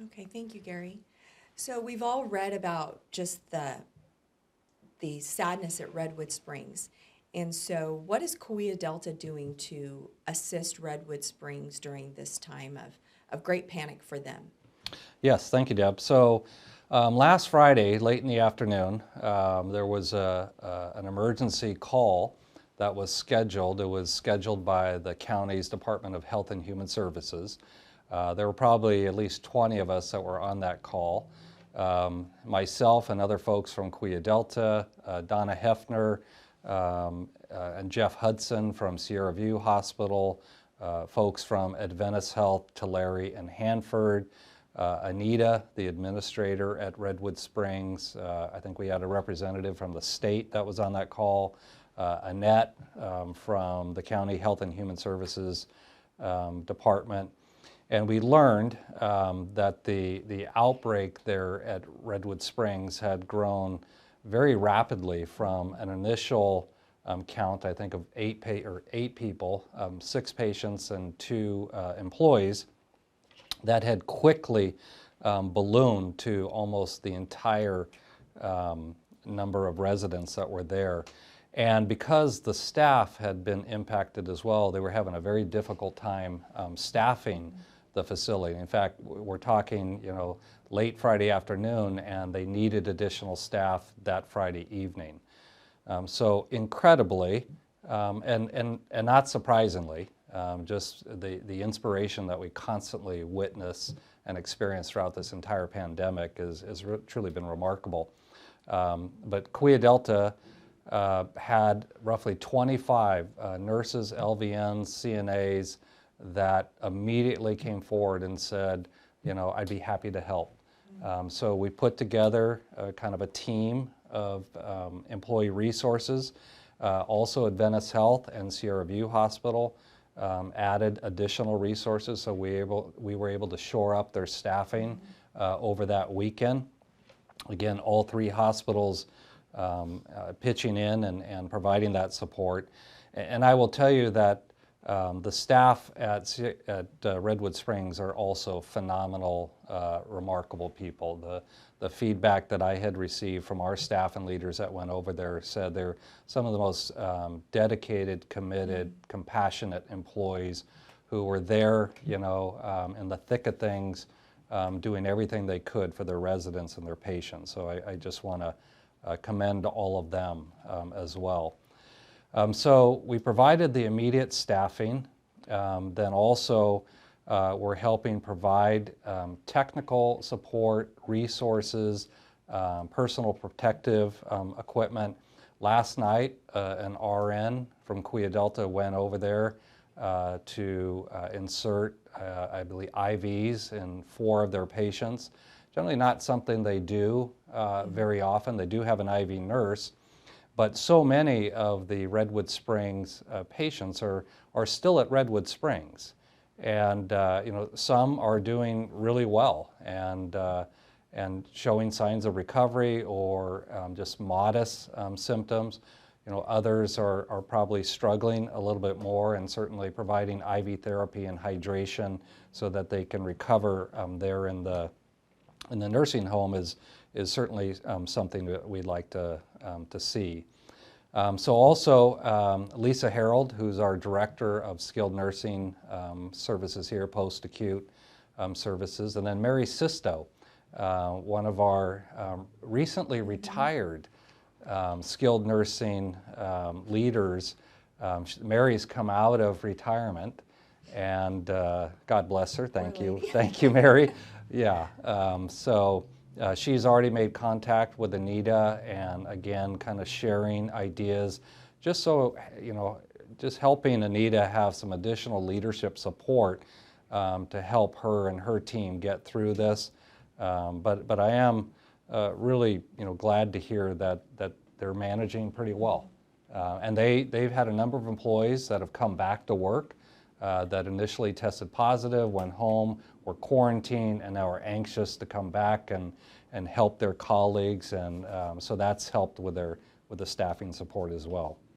Okay, thank you, Gary. So we've all read about just the sadness at Redwood Springs. And so what is Kaweah Delta doing to assist Redwood Springs during this time of great panic for them? Yes, thank you, Deb. So last Friday, late in the afternoon, there was an emergency call that was scheduled. It was scheduled by the county's Department of Health and Human Services. There were probably at least 20 of us that were on that call. Myself and other folks from Kaweah Delta, Donna Hefner, and Jeff Hudson from Sierra View Hospital, folks from Adventist Health, Tulare and Hanford, Anita, the administrator at Redwood Springs. I think we had a representative from the state that was on that call. Annette from the County Health and Human Services Department. And we learned that the outbreak there at Redwood Springs had grown very rapidly from an initial count, I think, of eight people, 6 patients and 2 employees, that had quickly ballooned to almost the entire number of residents that were there. And because the staff had been impacted as well, they were having a very difficult time staffing the facility. In fact, we're talking, late Friday afternoon, and they needed additional staff that Friday evening. So incredibly, and not surprisingly, just the inspiration that we constantly witness and experience throughout this entire pandemic has truly been remarkable. But Kaweah Delta had roughly 25 nurses, LVNs, CNAs that immediately came forward and said, I'd be happy to help. So we put together kind of a team of employee resources. Also Adventist Health and Sierra View Hospital added additional resources, so we were able to shore up their staffing over that weekend. Again, all 3 hospitals pitching in and providing that support. And I will tell you that the staff at Redwood Springs are also phenomenal, remarkable people. The feedback that I had received from our staff and leaders that went over there said they're some of the most dedicated, committed, compassionate employees who were there, in the thick of things, doing everything they could for their residents and their patients. So I just want to commend all of them as well. So we provided the immediate staffing, then also we're helping provide technical support, resources, personal protective equipment. Last night, an RN from Kaweah Delta went over there to insert, I believe, IVs in 4 of their patients. Generally not something they do very often. They do have an IV nurse, but so many of the Redwood Springs patients are still at Redwood Springs. And some are doing really well and showing signs of recovery or just modest symptoms. Others are probably struggling a little bit more, and certainly providing IV therapy and hydration so that they can recover there in the nursing home is certainly something that we'd like to see. So also Lisa Harold, who's our Director of Skilled Nursing Services here, post-acute services, and then Mary Sisto, one of our recently retired skilled nursing leaders. Mary's come out of retirement, and God bless her. Thank you. Thank you, Mary. Yeah. So she's already made contact with Anita, and again, kind of sharing ideas, just so, just helping Anita have some additional leadership support to help her and her team get through this. But I am really, glad to hear that they're managing pretty well. And they've had a number of employees that have come back to work that initially tested positive, went home, were quarantined, and now are anxious to come back and help their colleagues. And so that's helped with the staffing support as well.